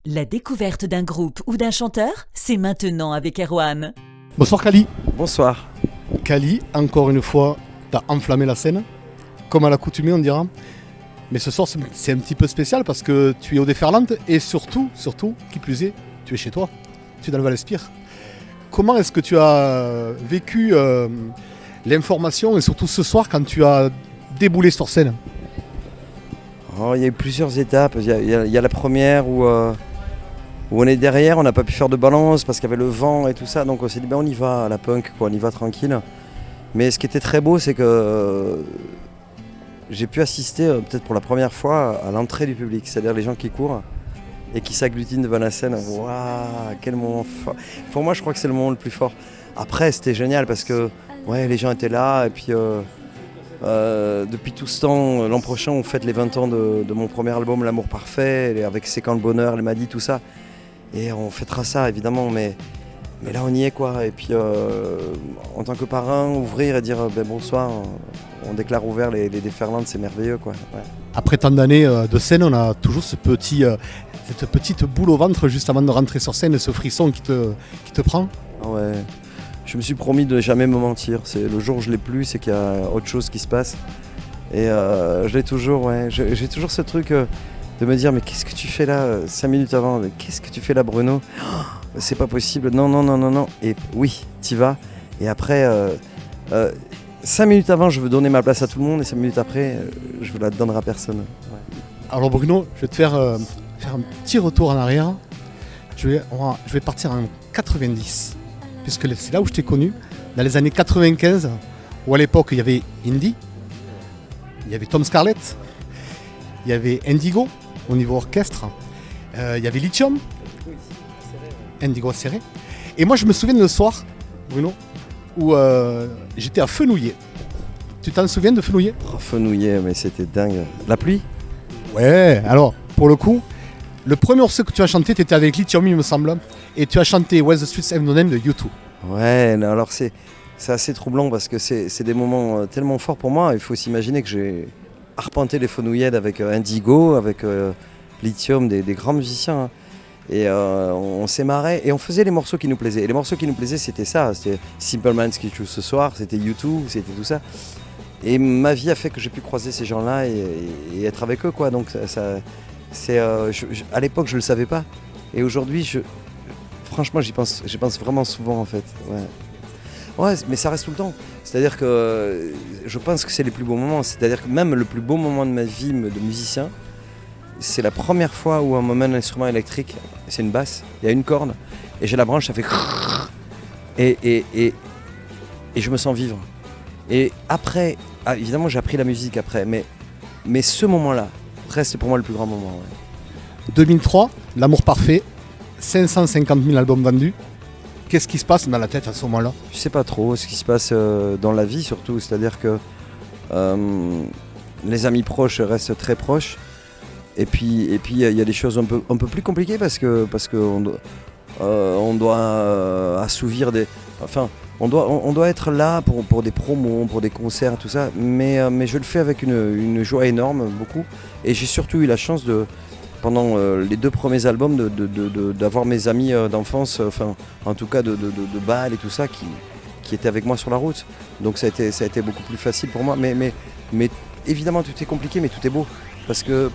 La découverte d'un groupe ou d'un chanteur, c'est maintenant avec Erwan. Bonsoir Kali. Bonsoir. Kali, encore une fois, t'as enflammé la scène, comme à l'accoutumée on dira. Mais ce soir c'est un petit peu spécial parce que tu es au Déferlante et surtout, qui plus est, tu es chez toi, tu es dans le Val-Espire. Comment est-ce que tu as vécu l'information et surtout ce soir quand tu as déboulé sur scène? Oh, il y a eu plusieurs étapes. Il y a la première où on est derrière, on n'a pas pu faire de balance parce qu'il y avait le vent et tout ça. Donc on s'est dit on y va à la punk, quoi, on y va tranquille. Mais ce qui était très beau, c'est que j'ai pu assister peut-être pour la première fois à l'entrée du public, c'est-à-dire les gens qui courent et qui s'agglutinent devant la scène. Waouh, quel moment fort. Pour moi, je crois que c'est le moment le plus fort. Après, c'était génial parce que les gens étaient là et puis depuis tout ce temps, l'an prochain, on fête les 20 ans de mon premier album, L'amour parfait, avec C'est quand le bonheur, les Maddy, tout ça. Et on fêtera ça, évidemment, mais là, on y est, quoi. Et puis, en tant que parrain, ouvrir et dire bonsoir, on déclare ouvert les Déferlantes, c'est merveilleux, quoi. Ouais. Après tant d'années de scène, on a toujours cette petite boule au ventre juste avant de rentrer sur scène, ce frisson qui te prend. Ouais. Je me suis promis de jamais me mentir. C'est le jour où je l'ai plus, c'est qu'il y a autre chose qui se passe. Et je l'ai toujours, j'ai toujours ce truc de me dire mais qu'est-ce que tu fais là 5 minutes avant, mais qu'est-ce que tu fais là Bruno, c'est pas possible, non. Et oui, t'y vas. Et après, 5 minutes avant, je veux donner ma place à tout le monde et 5 minutes après, je ne la donnerai à personne. Ouais. Alors Bruno, je vais te faire un petit retour en arrière. Je vais partir en 90. Puisque c'est là où je t'ai connu, dans les années 95, où à l'époque il y avait Indie, il y avait Tom Scarlett, il y avait Indigo au niveau orchestre, il y avait Lithium, Indigo serré. Et moi je me souviens de le soir, Bruno, où j'étais à Fenouillet. Tu t'en souviens de Fenouillet? Fenouillet, mais c'était dingue. La pluie? Ouais, alors pour le coup, le premier morceau que tu as chanté, tu étais avec Lithium, il me semble, et tu as chanté Where the Streets Have No Name de U2. Ouais, alors c'est assez troublant parce que c'est des moments tellement forts pour moi. Il faut s'imaginer que j'ai arpenté les Fenouillets avec Indigo, avec Lithium, des grands musiciens. Hein. Et on s'est marré et on faisait les morceaux qui nous plaisaient. Et les morceaux qui nous plaisaient, c'était ça. C'était Simple Minds qui joue ce soir, c'était U2, c'était tout ça. Et ma vie a fait que j'ai pu croiser ces gens-là et être avec eux, quoi. Donc à l'époque, je ne le savais pas. Et aujourd'hui, franchement, j'y pense vraiment souvent, en fait. Ouais, mais ça reste tout le temps. C'est-à-dire que je pense que c'est les plus beaux moments. C'est-à-dire que même le plus beau moment de ma vie de musicien, c'est la première fois où on m'emmène un instrument électrique. C'est une basse, il y a une corde, et j'ai la branche, ça fait et je me sens vivre. Et après, évidemment, j'ai appris la musique après, mais ce moment-là reste pour moi le plus grand moment. Ouais. 2003, L'amour parfait, 550 000 albums vendus. Qu'est-ce qui se passe dans la tête à ce moment-là? Je sais pas trop ce qui se passe dans la vie surtout, c'est-à-dire que les amis proches restent très proches. Et puis il y a des choses un peu plus compliquées parce que on doit assouvir des. Enfin, on doit être là pour des promos, pour des concerts, tout ça. Mais je le fais avec une joie énorme, beaucoup. Et j'ai surtout eu la chance pendant les 2 premiers albums d'avoir mes amis d'enfance, enfin en tout cas de bal et tout ça qui étaient avec moi sur la route. Donc ça a été beaucoup plus facile pour moi. Mais évidemment tout est compliqué, mais tout est beau. Parce que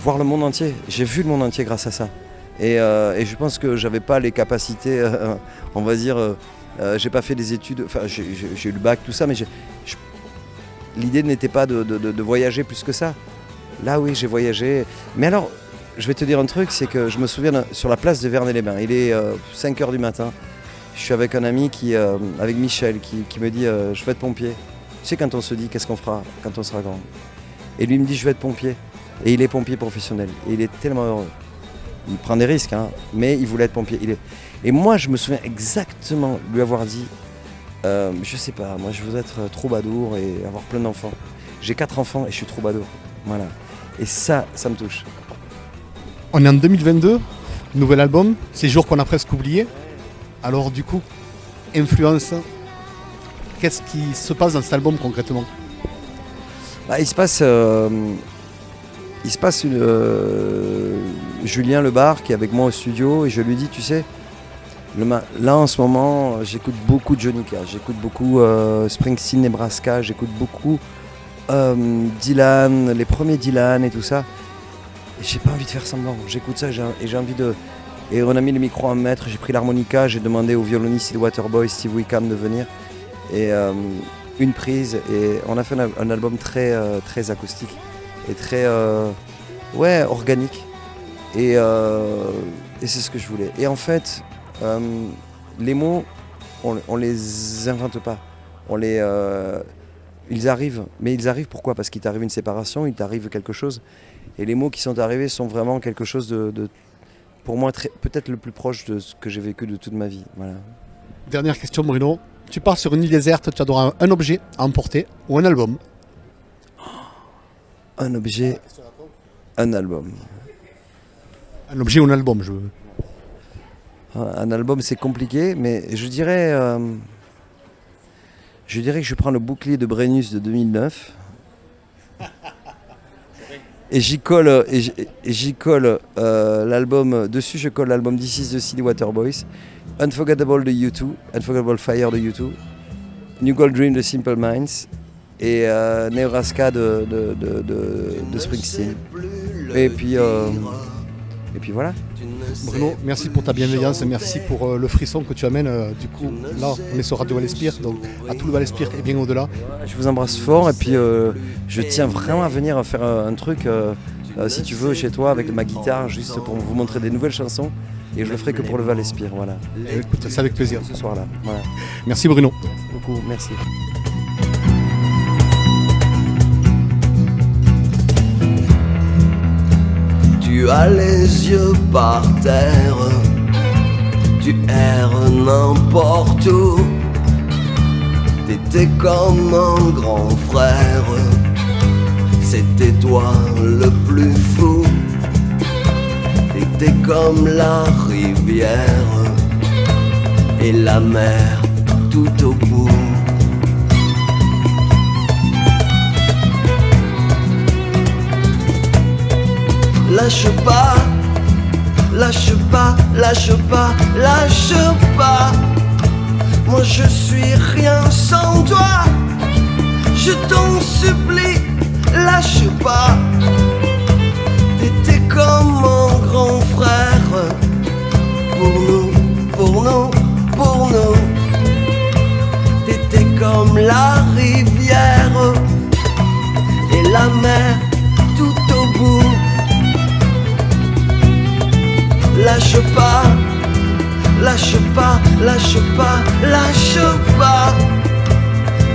voir le monde entier, j'ai vu le monde entier grâce à ça. Et je pense que j'avais pas les capacités, on va dire, j'ai pas fait des études, enfin j'ai eu le bac, tout ça, mais l'idée n'était pas de voyager plus que ça. Là oui, j'ai voyagé. Mais alors, je vais te dire un truc, c'est que je me souviens sur la place de Vernay-les-Bains, il est 5h du matin, je suis avec un ami avec Michel, qui me dit je vais être pompier. Tu sais quand on se dit qu'est-ce qu'on fera quand on sera grand. Et lui me dit je vais être pompier. Et il est pompier professionnel. Et il est tellement heureux. Il prend des risques, hein, mais il voulait être pompier. Et moi je me souviens exactement lui avoir dit je sais pas, moi je veux être troubadour et avoir plein d'enfants. J'ai 4 enfants et je suis troubadour. Voilà. Et ça me touche. On est en 2022, nouvel album, ces jours qu'on a presque oubliés. Alors du coup, influence, qu'est-ce qui se passe dans cet album concrètement? Il se passe il se passe Julien Lebar qui est avec moi au studio et je lui dis, tu sais, là en ce moment, j'écoute beaucoup Johnny Cash, j'écoute beaucoup Springsteen, Nebraska, j'écoute beaucoup Dylan, les premiers Dylan et tout ça. Et j'ai pas envie de faire semblant, j'écoute ça et j'ai envie de... Et on a mis le micro à me mettre, j'ai pris l'harmonica, j'ai demandé au violoniste et Waterboy, Steve Wickham, de venir. Et une prise, et on a fait un album très, très acoustique et très organique. Et c'est ce que je voulais. Et en fait, les mots, on les invente pas. Ils arrivent. Mais ils arrivent pourquoi ? Parce qu'il t'arrive une séparation, il t'arrive quelque chose. Et les mots qui sont arrivés sont vraiment quelque chose de pour moi, peut-être le plus proche de ce que j'ai vécu de toute ma vie. Voilà. Dernière question, Bruno. Tu pars sur une île déserte, tu auras un objet à emporter ou un album ? Un objet, un album. Un objet ou un album, je veux. Un album, c'est compliqué, mais je dirais que je prends le bouclier de Brennus de 2009 et j'y colle, l'album dessus. Je colle l'album This Is the City Waterboys, Unforgettable de U2, Unforgettable Fire de U2, New Gold Dream de Simple Minds et Nebraska de Springsteen. Et puis voilà. Bruno, merci pour ta bienveillance, merci pour le frisson que tu amènes. Du coup, là, on est sur Radio Val-Espire, donc à tout le Val-Espire et bien au-delà. Je vous embrasse fort et puis je tiens vraiment à venir faire un truc, si tu veux, chez toi avec ma guitare, juste pour vous montrer des nouvelles chansons. Et je le ferai que pour le Val-Espire, voilà. Écoute, c'est avec plaisir. Ce soir-là, voilà. Merci Bruno. Merci beaucoup, merci. Tu as les yeux par terre, tu erres n'importe où. T'étais comme un grand frère, c'était toi le plus fou. T'étais comme la rivière et la mer tout au bout. Lâche pas, lâche pas, lâche pas, lâche pas. Moi je suis rien sans toi. Je t'en supplie, lâche pas. T'étais comme un grand frère pour nous, pour nous, pour nous. T'étais comme la rivière et la mer tout au bout. Lâche pas, lâche pas, lâche pas, lâche pas.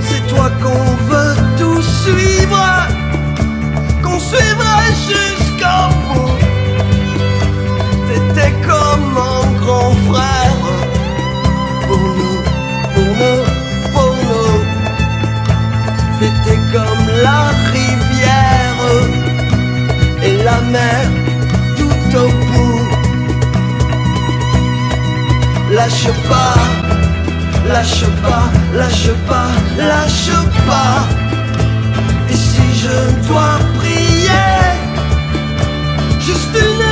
C'est toi qu'on veut tout suivre, qu'on suivra jusqu'au bout. T'étais comme un grand frère pour nous, pour nous, pour nous. T'étais comme la rivière et la mer tout au bout. Lâche pas, lâche pas, lâche pas, lâche pas. Et si je dois prier, juste une